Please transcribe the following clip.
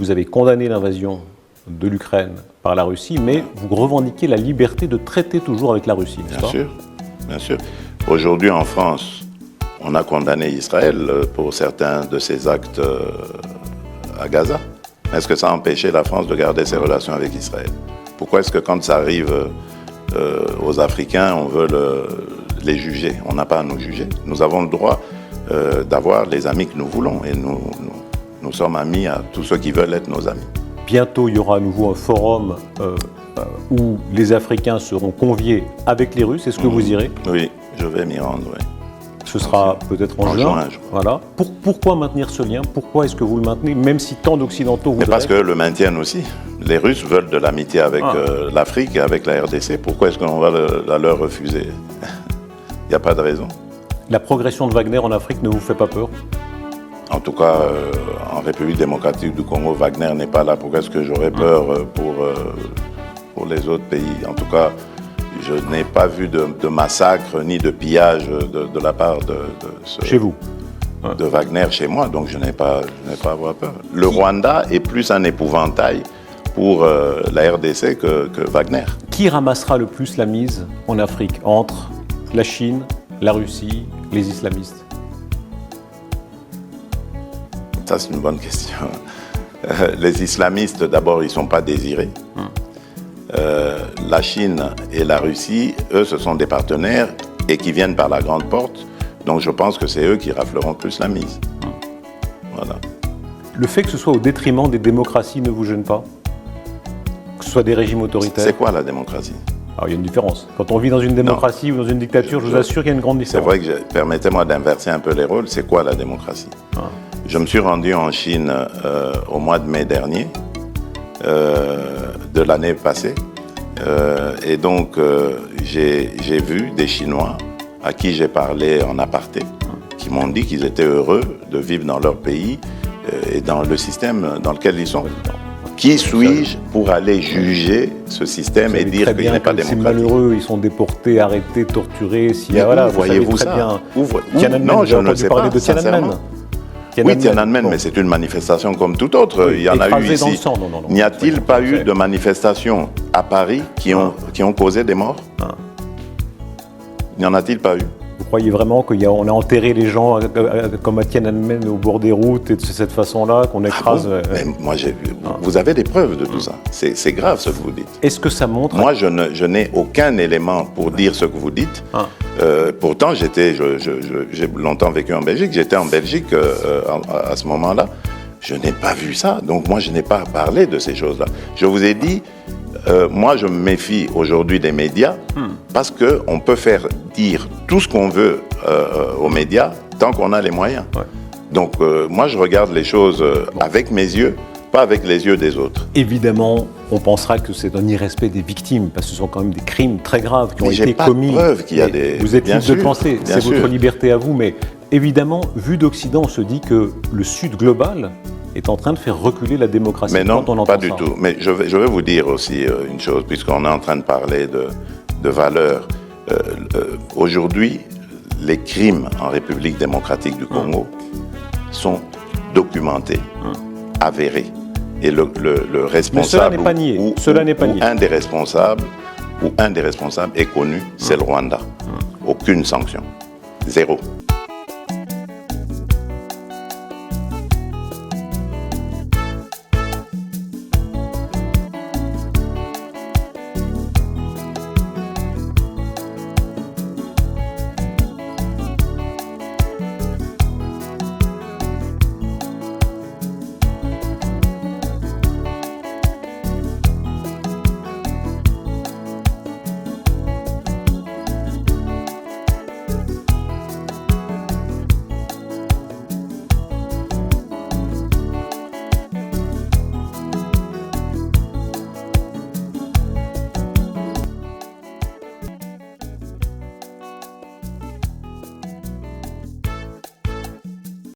vous avez condamné l'invasion de l'Ukraine par la Russie, mais vous revendiquez la liberté de traiter toujours avec la Russie, n'est-ce pas ? Bien sûr, bien sûr. Aujourd'hui, en France, on a condamné Israël pour certains de ses actes à Gaza. Est-ce que ça a empêché la France de garder ses relations avec Israël ? Pourquoi est-ce que quand ça arrive aux Africains, on veut les juger ? On n'a pas à nous juger. Nous avons le droit d'avoir les amis que nous voulons et nous sommes amis à tous ceux qui veulent être nos amis. Bientôt, il y aura à nouveau un forum où les Africains seront conviés avec les Russes. Est-ce que vous irez ? Oui, je vais m'y rendre, oui. Ce sera peut-être en juin. Je crois. Voilà. Pourquoi maintenir ce lien ? Pourquoi est-ce que vous le maintenez, même si tant d'Occidentaux voudraient ? Mais parce que le maintiennent aussi. Les Russes veulent de l'amitié avec l'Afrique et avec la RDC. Pourquoi est-ce qu'on va la leur refuser ? Il n'y a pas de raison. La progression de Wagner en Afrique ne vous fait pas peur ? En tout cas, en République démocratique du Congo, Wagner n'est pas là. Pourquoi est-ce que j'aurais peur pour les autres pays ? En tout cas, je n'ai pas vu de massacre ni de pillage de la part chez vous, de Wagner chez moi, donc je n'ai pas à avoir peur. Le Rwanda est plus un épouvantail pour la RDC que Wagner. Qui ramassera le plus la mise en Afrique entre la Chine, la Russie, les islamistes ? Ça, c'est une bonne question. Les islamistes, d'abord, ils ne sont pas désirés. La Chine et la Russie, eux, ce sont des partenaires et qui viennent par la grande porte. Donc, je pense que c'est eux qui rafleront plus la mise. Voilà. Le fait que ce soit au détriment des démocraties ne vous gêne pas ? Que ce soit des régimes autoritaires ? C'est quoi la démocratie ? Alors, il y a une différence. Quand on vit dans une démocratie ou dans une dictature, je vous assure qu'il y a une grande différence. C'est vrai que, permettez-moi d'inverser un peu les rôles, c'est quoi la démocratie ? Je me suis rendu en Chine au mois de mai dernier, de l'année passée, et donc j'ai vu des Chinois à qui j'ai parlé en aparté, qui m'ont dit qu'ils étaient heureux de vivre dans leur pays et dans le système dans lequel ils sont. Qui suis-je pour aller juger ce système et dire qu'il n'est pas démocratique ? C'est malheureux, ils sont déportés, arrêtés, torturés. Voyez-vous ça ? Non, je ne sais pas, de Tiananmen. Oui, Tiananmen, mais c'est une manifestation comme toute autre. Il y en a eu ici. N'y a-t-il pas eu de manifestations à Paris qui ont causé des morts ? N'y en a-t-il pas eu ? Vous croyez vraiment qu'on a enterré les gens comme à Tiananmen au bord des routes et de cette façon-là, qu'on écrase mais moi, vous avez des preuves de tout ça. C'est grave ce que vous dites. Est-ce que ça montre... Moi, je n'ai aucun élément pour dire ce que vous dites. Pourtant, j'ai longtemps vécu en Belgique. J'étais en Belgique à ce moment-là. Je n'ai pas vu ça. Donc, moi, je n'ai pas parlé de ces choses-là. Je vous ai dit, moi, je me méfie aujourd'hui des médias parce qu'on peut faire dire tout ce qu'on veut aux médias tant qu'on a les moyens. Ouais. Donc, moi, je regarde les choses avec mes yeux, pas avec les yeux des autres. Évidemment, on pensera que c'est un irrespect des victimes, parce que ce sont quand même des crimes très graves qui ont été commis. J'ai pas de preuve qu'il y a des... Vous êtes libre de penser, c'est votre liberté à vous, mais évidemment, vu d'Occident, on se dit que le Sud global est en train de faire reculer la démocratie. Mais non, pas du tout. Mais je vais vous dire aussi une chose, puisqu'on est en train de parler de valeurs. Aujourd'hui, les crimes en République démocratique du Congo sont documentés, avérés. Et le responsable un des responsables est connu, c'est le Rwanda. Aucune sanction. Zéro.